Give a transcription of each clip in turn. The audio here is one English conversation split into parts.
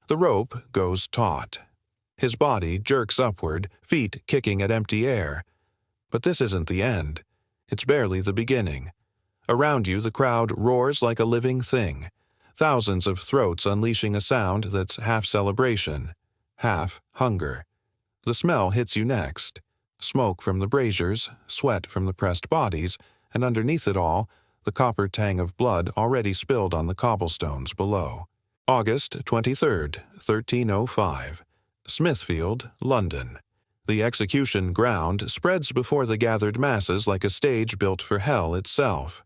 The rope goes taut. His body jerks upward, feet kicking at empty air. But this isn't the end. It's barely the beginning. Around you, the crowd roars like a living thing, thousands of throats unleashing a sound that's half celebration, half hunger. The smell hits you next. Smoke from the braziers, sweat from the pressed bodies, and underneath it all, the copper tang of blood already spilled on the cobblestones below. August 23rd, 1305. Smithfield, London. The execution ground spreads before the gathered masses like a stage built for hell itself.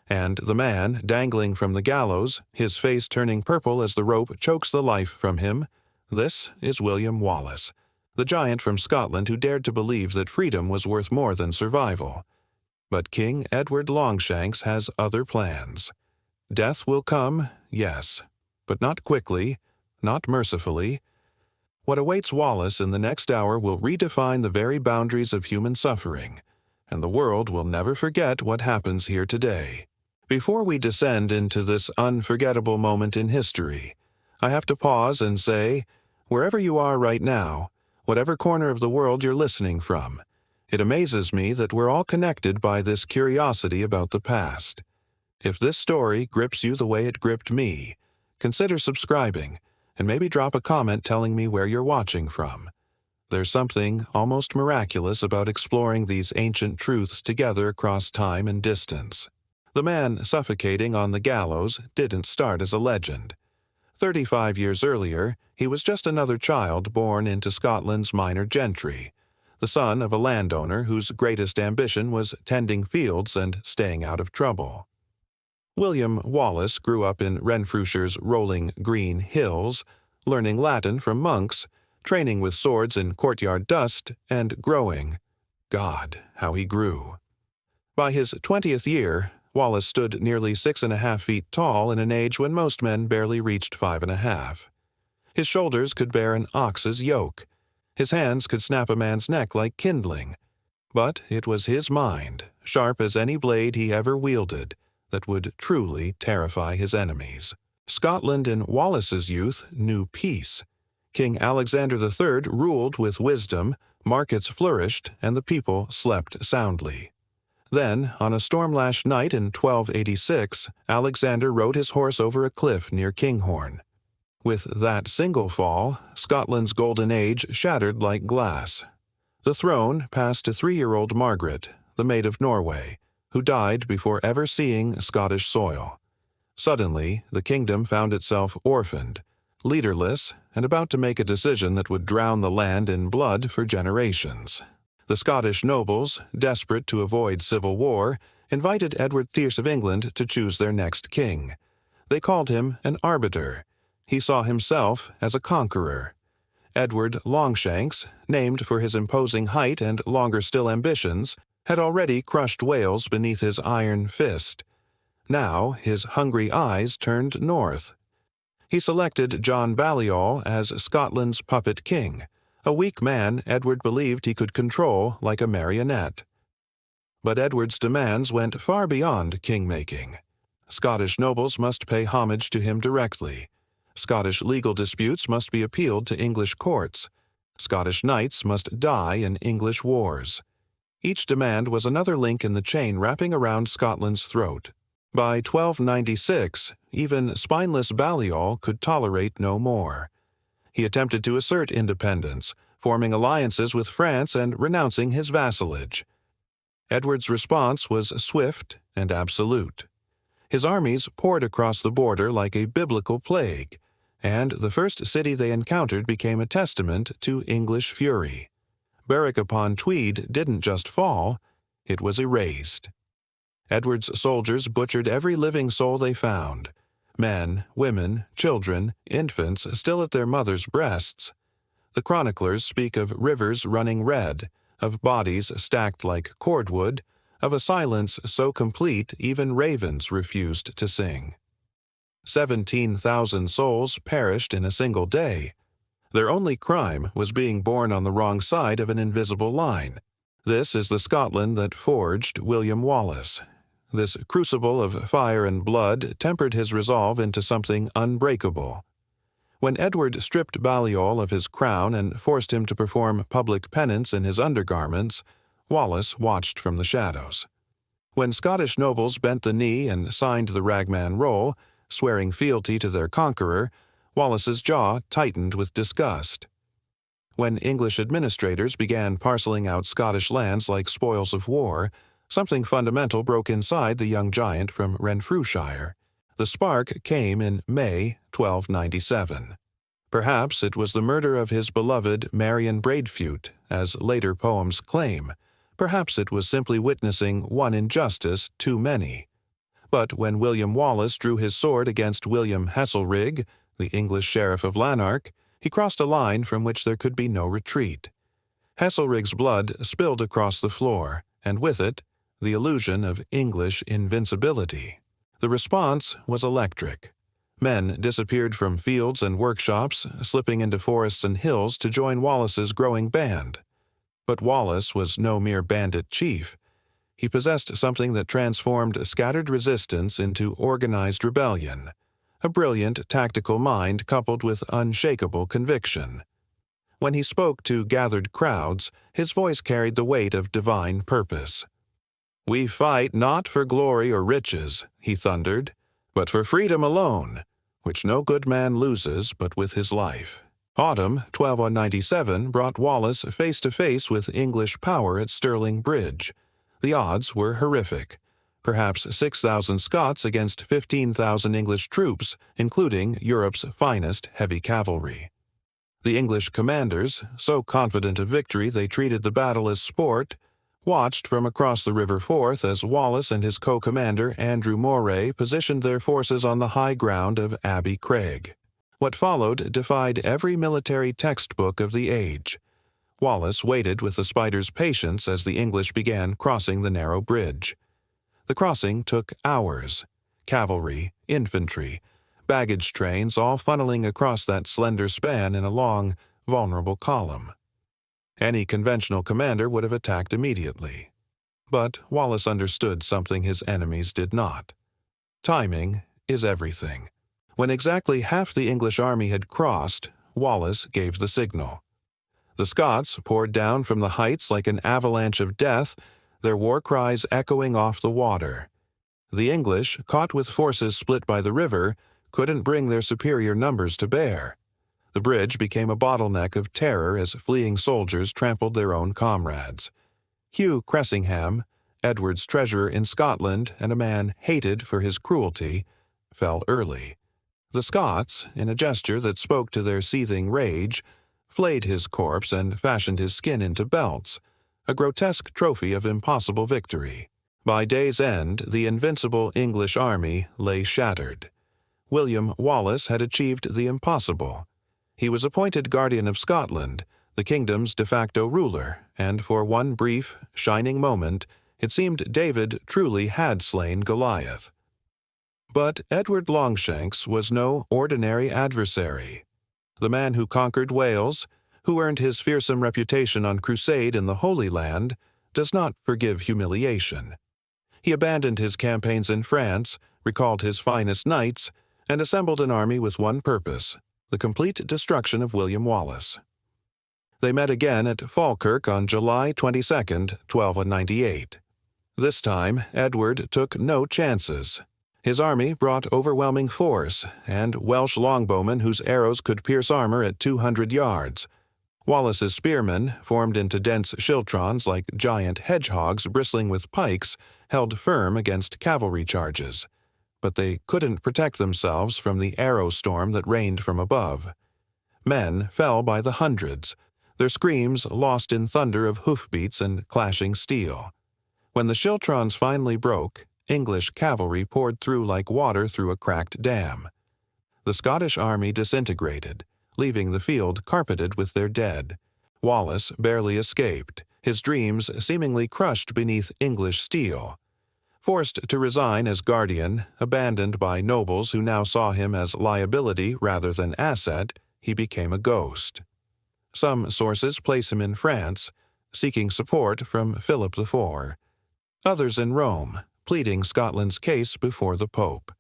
And the man, dangling from the gallows, his face turning purple as the rope chokes the life from him, this is William Wallace, the giant from Scotland who dared to believe that freedom was worth more than survival. But King Edward Longshanks has other plans. Death will come, yes, but not quickly, not mercifully. What awaits Wallace in the next hour will redefine the very boundaries of human suffering, and the world will never forget what happens here today. Before we descend into this unforgettable moment in history, I have to pause and say, wherever you are right now, whatever corner of the world you're listening from, it amazes me that we're all connected by this curiosity about the past. If this story grips you the way it gripped me, consider subscribing, and maybe drop a comment telling me where you're watching from. There's something almost miraculous about exploring these ancient truths together across time and distance. The man suffocating on the gallows didn't start as a legend. 35 years earlier, he was just another child born into Scotland's minor gentry, the son of a landowner whose greatest ambition was tending fields and staying out of trouble. William Wallace grew up in Renfrewshire's rolling green hills, learning Latin from monks, training with swords in courtyard dust, and growing. God, how he grew. By his 20th year, Wallace stood nearly 6.5 feet tall in an age when most men barely reached 5.5. His shoulders could bear an ox's yoke. His hands could snap a man's neck like kindling. But it was his mind, sharp as any blade he ever wielded, that would truly terrify his enemies. Scotland in Wallace's youth knew peace. King Alexander III ruled with wisdom, markets flourished, and the people slept soundly. Then, on a storm-lashed night in 1286, Alexander rode his horse over a cliff near Kinghorn. With that single fall, Scotland's golden age shattered like glass. The throne passed to 3-year-old Margaret, the Maid of Norway, who died before ever seeing Scottish soil. Suddenly, the kingdom found itself orphaned, leaderless, and about to make a decision that would drown the land in blood for generations. The Scottish nobles, desperate to avoid civil war, invited Edward Thierce of England to choose their next king. They called him an arbiter. He saw himself as a conqueror. Edward Longshanks, named for his imposing height and longer still ambitions, had already crushed Wales beneath his iron fist. Now his hungry eyes turned north. He selected John Balliol as Scotland's puppet king, a weak man Edward believed he could control like a marionette. But Edward's demands went far beyond king-making. Scottish nobles must pay homage to him directly. Scottish legal disputes must be appealed to English courts. Scottish knights must die in English wars. Each demand was another link in the chain wrapping around Scotland's throat. By 1296, even spineless Balliol could tolerate no more. He attempted to assert independence, forming alliances with France and renouncing his vassalage. Edward's response was swift and absolute. His armies poured across the border like a biblical plague, and the first city they encountered became a testament to English fury. Berwick-upon-Tweed didn't just fall, it was erased. Edward's soldiers butchered every living soul they found. Men, women, children, infants still at their mothers' breasts. The chroniclers speak of rivers running red, of bodies stacked like cordwood, of a silence so complete even ravens refused to sing. 17,000 souls perished in a single day. Their only crime was being born on the wrong side of an invisible line. This is the Scotland that forged William Wallace. This crucible of fire and blood tempered his resolve into something unbreakable. When Edward stripped Balliol of his crown and forced him to perform public penance in his undergarments, Wallace watched from the shadows. When Scottish nobles bent the knee and signed the ragman roll, swearing fealty to their conqueror, Wallace's jaw tightened with disgust. When English administrators began parceling out Scottish lands like spoils of war, something fundamental broke inside the young giant from Renfrewshire. The spark came in May 1297. Perhaps it was the murder of his beloved Marion Braidfute, as later poems claim. Perhaps it was simply witnessing one injustice too many. But when William Wallace drew his sword against William Heselrigg, the English sheriff of Lanark, he crossed a line from which there could be no retreat. Heselrigg's blood spilled across the floor, and with it, the illusion of English invincibility. The response was electric. Men disappeared from fields and workshops, slipping into forests and hills to join Wallace's growing band. But Wallace was no mere bandit chief. He possessed something that transformed scattered resistance into organized rebellion, a brilliant tactical mind coupled with unshakable conviction. When he spoke to gathered crowds, his voice carried the weight of divine purpose. "We fight not for glory or riches," he thundered, "but for freedom alone, which no good man loses but with his life." Autumn 1297 brought Wallace face to face with English power at Stirling Bridge. The odds were horrific. Perhaps 6,000 Scots against 15,000 English troops, including Europe's finest heavy cavalry. The English commanders, so confident of victory they treated the battle as sport, watched from across the River Forth as Wallace and his co-commander Andrew Moray positioned their forces on the high ground of Abbey Craig. What followed defied every military textbook of the age. Wallace waited with the spider's patience as the English began crossing the narrow bridge. The crossing took hours. Cavalry, infantry, baggage trains all funneling across that slender span in a long, vulnerable column. Any conventional commander would have attacked immediately. But Wallace understood something his enemies did not. Timing is everything. When exactly half the English army had crossed, Wallace gave the signal. The Scots poured down from the heights like an avalanche of death, their war cries echoing off the water. The English, caught with forces split by the river, couldn't bring their superior numbers to bear. The bridge became a bottleneck of terror as fleeing soldiers trampled their own comrades. Hugh Cressingham, Edward's treasurer in Scotland and a man hated for his cruelty, fell early. The Scots, in a gesture that spoke to their seething rage, flayed his corpse and fashioned his skin into belts, a grotesque trophy of impossible victory. By day's end, the invincible English army lay shattered. William Wallace had achieved the impossible. He was appointed Guardian of Scotland, the kingdom's de facto ruler, and for one brief, shining moment, it seemed David truly had slain Goliath. But Edward Longshanks was no ordinary adversary. The man who conquered Wales, who earned his fearsome reputation on crusade in the Holy Land, does not forgive humiliation. He abandoned his campaigns in France, recalled his finest knights, and assembled an army with one purpose: the complete destruction of William Wallace. They met again at Falkirk on July 22, 1298. This time, Edward took no chances. His army brought overwhelming force, and Welsh longbowmen whose arrows could pierce armor at 200 yards. Wallace's spearmen, formed into dense schiltrons like giant hedgehogs bristling with pikes, held firm against cavalry charges. But they couldn't protect themselves from the arrow storm that rained from above. Men fell by the hundreds, their screams lost in thunder of hoofbeats and clashing steel. When the schiltrons finally broke, English cavalry poured through like water through a cracked dam. The Scottish army disintegrated, leaving the field carpeted with their dead. Wallace barely escaped, his dreams seemingly crushed beneath English steel. Forced to resign as guardian, abandoned by nobles who now saw him as liability rather than asset, he became a ghost. Some sources place him in France, seeking support from Philip IV. Others in Rome, pleading Scotland's case before the Pope.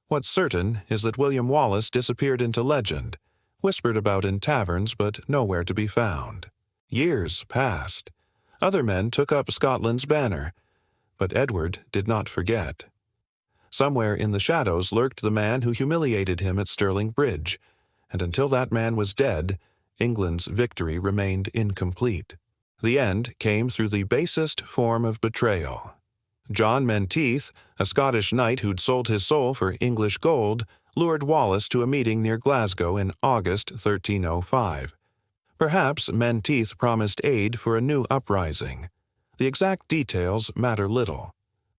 What's certain is that William Wallace disappeared into legend, whispered about in taverns but nowhere to be found. Years passed. Other men took up Scotland's banner, but Edward did not forget. Somewhere in the shadows lurked the man who humiliated him at Stirling Bridge, and until that man was dead, England's victory remained incomplete. The end came through the basest form of betrayal. John Menteith, a Scottish knight who'd sold his soul for English gold, lured Wallace to a meeting near Glasgow in August 1305. Perhaps Menteith promised aid for a new uprising. The exact details matter little.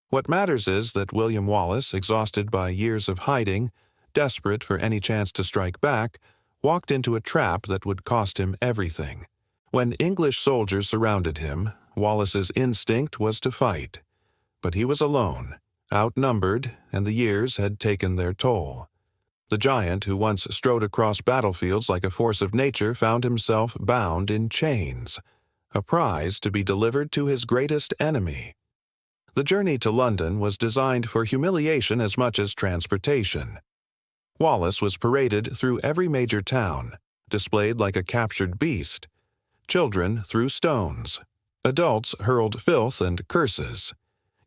What matters is that William Wallace, exhausted by years of hiding, desperate for any chance to strike back, walked into a trap that would cost him everything. When English soldiers surrounded him, Wallace's instinct was to fight. But he was alone, outnumbered, and the years had taken their toll. The giant who once strode across battlefields like a force of nature found himself bound in chains, a prize to be delivered to his greatest enemy. The journey to London was designed for humiliation as much as transportation. Wallace was paraded through every major town, displayed like a captured beast. Children threw stones. Adults hurled filth and curses.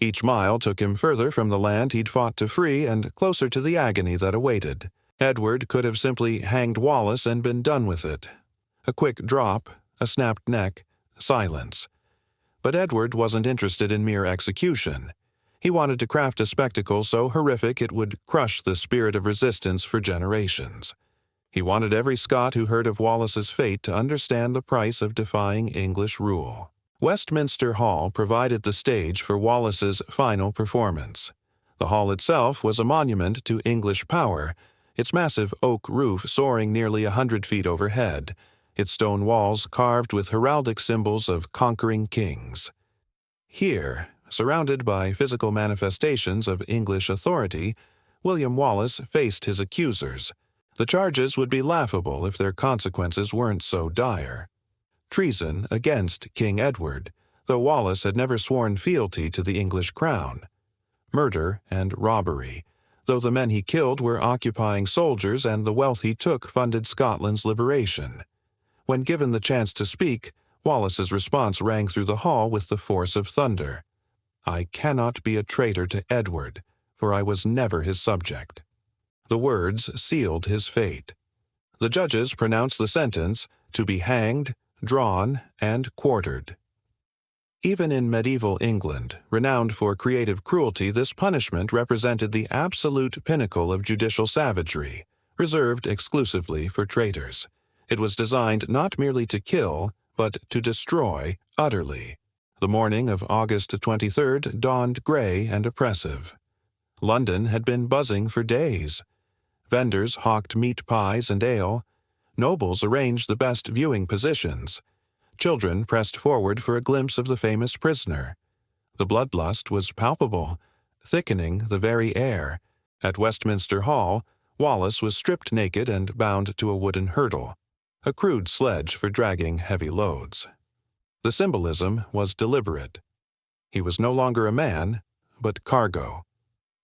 Each mile took him further from the land he'd fought to free and closer to the agony that awaited. Edward could have simply hanged Wallace and been done with it. A quick drop, a snapped neck, silence. But Edward wasn't interested in mere execution. He wanted to craft a spectacle so horrific it would crush the spirit of resistance for generations. He wanted every Scot who heard of Wallace's fate to understand the price of defying English rule. Westminster Hall provided the stage for Wallace's final performance. The hall itself was a monument to English power, its massive oak roof soaring nearly 100 feet overhead, its stone walls carved with heraldic symbols of conquering kings. Here, surrounded by physical manifestations of English authority, William Wallace faced his accusers. The charges would be laughable if their consequences weren't so dire. Treason against King Edward, though Wallace had never sworn fealty to the English crown. Murder and robbery, though the men he killed were occupying soldiers and the wealth he took funded Scotland's liberation. When given the chance to speak, Wallace's response rang through the hall with the force of thunder. "I cannot be a traitor to Edward, for I was never his subject." The words sealed his fate. The judges pronounced the sentence to be hanged, drawn, and quartered. Even in medieval England, renowned for creative cruelty, this punishment represented the absolute pinnacle of judicial savagery, reserved exclusively for traitors. It was designed not merely to kill, but to destroy utterly. The morning of August 23rd dawned gray and oppressive. London had been buzzing for days. Vendors hawked meat pies and ale. Nobles arranged the best viewing positions. Children pressed forward for a glimpse of the famous prisoner. The bloodlust was palpable, thickening the very air. At Westminster Hall, Wallace was stripped naked and bound to a wooden hurdle, a crude sledge for dragging heavy loads. The symbolism was deliberate. He was no longer a man, but cargo.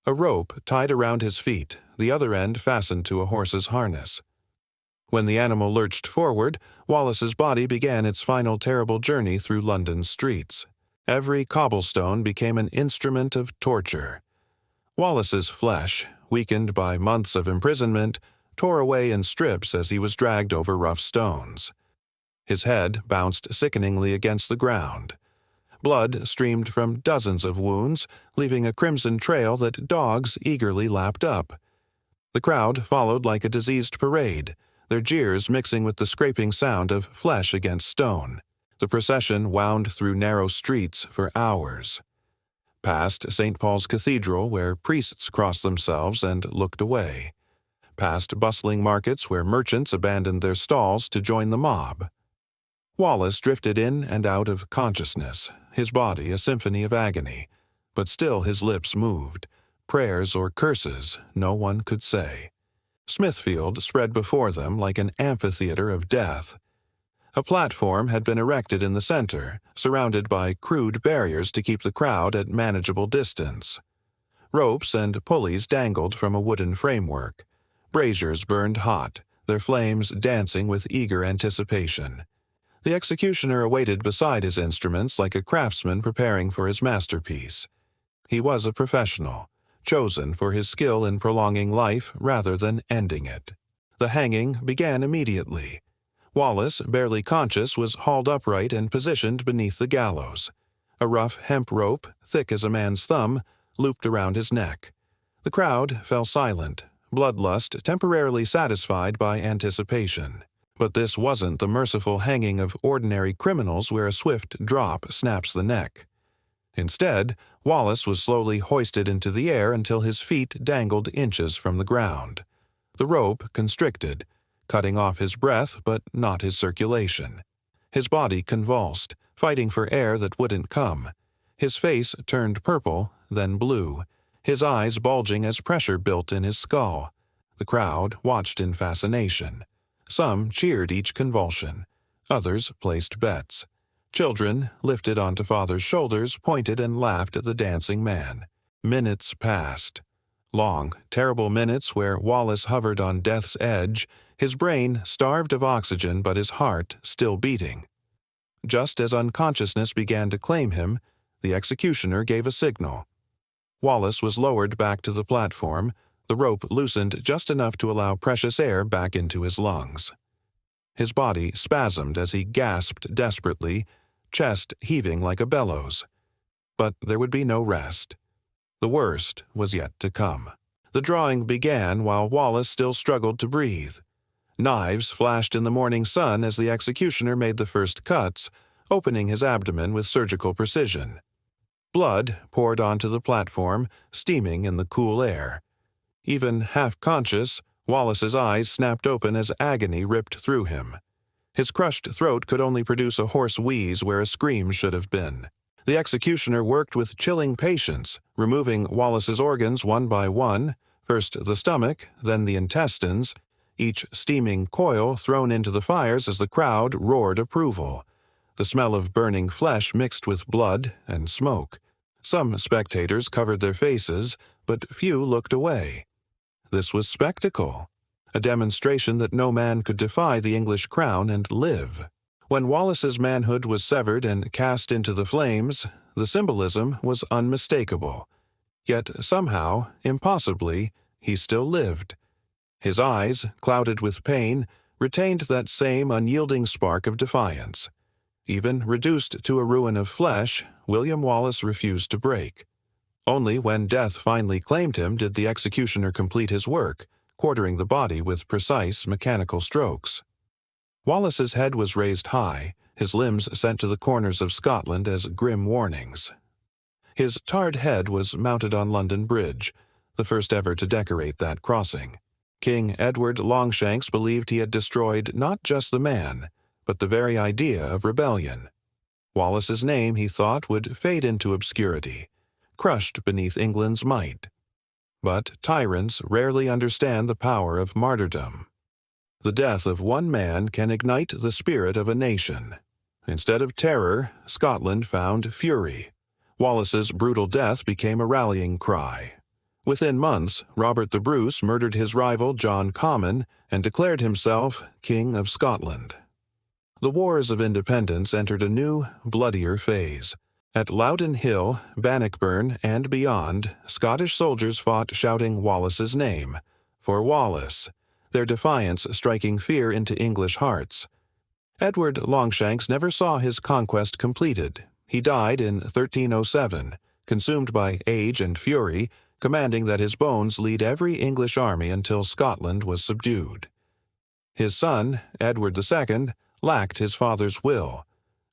A rope tied around his feet, the other end fastened to a horse's harness. When the animal lurched forward, Wallace's body began its final terrible journey through London's streets. Every cobblestone became an instrument of torture. Wallace's flesh, weakened by months of imprisonment, tore away in strips as he was dragged over rough stones. His head bounced sickeningly against the ground. Blood streamed from dozens of wounds, leaving a crimson trail that dogs eagerly lapped up. The crowd followed like a diseased parade, their jeers mixing with the scraping sound of flesh against stone. The procession wound through narrow streets for hours. Past St. Paul's Cathedral, where priests crossed themselves and looked away. Past bustling markets where merchants abandoned their stalls to join the mob. Wallace drifted in and out of consciousness, his body a symphony of agony, but still his lips moved. Prayers or curses, no one could say. Smithfield spread before them like an amphitheater of death. A platform had been erected in the center, surrounded by crude barriers to keep the crowd at manageable distance. Ropes and pulleys dangled from a wooden framework. Braziers burned hot, their flames dancing with eager anticipation. The executioner awaited beside his instruments like a craftsman preparing for his masterpiece. He was a professional, chosen for his skill in prolonging life rather than ending it. The hanging began immediately. Wallace, barely conscious, was hauled upright and positioned beneath the gallows. A rough hemp rope, thick as a man's thumb, looped around his neck. The crowd fell silent, bloodlust temporarily satisfied by anticipation. But this wasn't the merciful hanging of ordinary criminals where a swift drop snaps the neck. Instead, Wallace was slowly hoisted into the air until his feet dangled inches from the ground. The rope constricted, cutting off his breath but not his circulation. His body convulsed, fighting for air that wouldn't come. His face turned purple, then blue, his eyes bulging as pressure built in his skull. The crowd watched in fascination. Some cheered each convulsion. Others placed bets. Children, lifted onto father's shoulders, pointed and laughed at the dancing man. Minutes passed. Long, terrible minutes where Wallace hovered on death's edge, his brain starved of oxygen but his heart still beating. Just as unconsciousness began to claim him, the executioner gave a signal. Wallace was lowered back to the platform, the rope loosened just enough to allow precious air back into his lungs. His body spasmed as he gasped desperately, chest heaving like a bellows. But there would be no rest. The worst was yet to come. The drawing began while Wallace still struggled to breathe. Knives flashed in the morning sun as the executioner made the first cuts, opening his abdomen with surgical precision. Blood poured onto the platform, steaming in the cool air. Even half-conscious, Wallace's eyes snapped open as agony ripped through him. His crushed throat could only produce a hoarse wheeze where a scream should have been. The executioner worked with chilling patience, removing Wallace's organs one by one, first the stomach, then the intestines, each steaming coil thrown into the fires as the crowd roared approval. The smell of burning flesh mixed with blood and smoke. Some spectators covered their faces, but few looked away. This was spectacle, a demonstration that no man could defy the English crown and live. When Wallace's manhood was severed and cast into the flames, the symbolism was unmistakable. Yet somehow, impossibly, he still lived. His eyes, clouded with pain, retained that same unyielding spark of defiance. Even reduced to a ruin of flesh, William Wallace refused to break. Only when death finally claimed him did the executioner complete his work, quartering the body with precise mechanical strokes. Wallace's head was raised high, his limbs sent to the corners of Scotland as grim warnings. His tarred head was mounted on London Bridge, the first ever to decorate that crossing. King Edward Longshanks believed he had destroyed not just the man, but the very idea of rebellion. Wallace's name, he thought, would fade into obscurity, crushed beneath England's might. But tyrants rarely understand the power of martyrdom. The death of one man can ignite the spirit of a nation. Instead of terror, Scotland found fury. Wallace's brutal death became a rallying cry. Within months, Robert the Bruce murdered his rival John Comyn and declared himself King of Scotland. The Wars of Independence entered a new, bloodier phase. At Loudon Hill, Bannockburn, and beyond, Scottish soldiers fought shouting Wallace's name, for Wallace, their defiance striking fear into English hearts. Edward Longshanks never saw his conquest completed. He died in 1307, consumed by age and fury, commanding that his bones lead every English army until Scotland was subdued. His son, Edward II, lacked his father's will.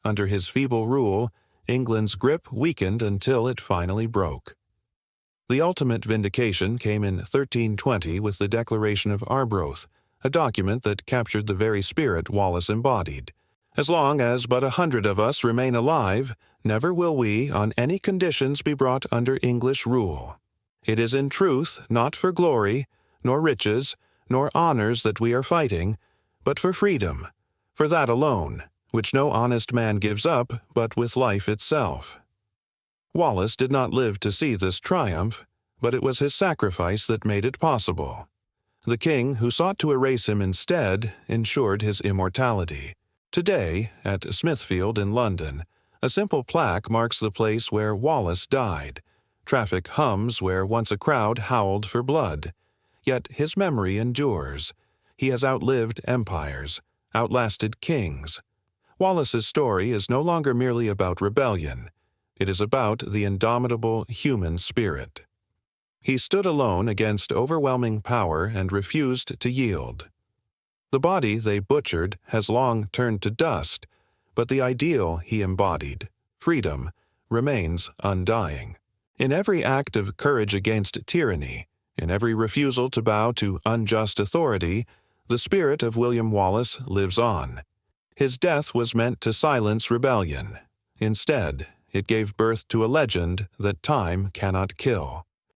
Under his feeble rule, England's grip weakened until it finally broke. The ultimate vindication came in 1320 with the Declaration of Arbroath, a document that captured the very spirit Wallace embodied. As long as but 100 of us remain alive, never will we, on any conditions, be brought under English rule. It is in truth not for glory, nor riches, nor honors that we are fighting, but for freedom, for that alone, which no honest man gives up but with life itself. Wallace did not live to see this triumph, but it was his sacrifice that made it possible. The king who sought to erase him instead ensured his immortality. Today, at Smithfield in London, a simple plaque marks the place where Wallace died. Traffic hums where once a crowd howled for blood. Yet his memory endures. He has outlived empires, outlasted kings. Wallace's story is no longer merely about rebellion. It is about the indomitable human spirit. He stood alone against overwhelming power and refused to yield. The body they butchered has long turned to dust, but the ideal he embodied, freedom, remains undying. In every act of courage against tyranny, in every refusal to bow to unjust authority, the spirit of William Wallace lives on. His death was meant to silence rebellion. Instead, it gave birth to a legend that time cannot kill.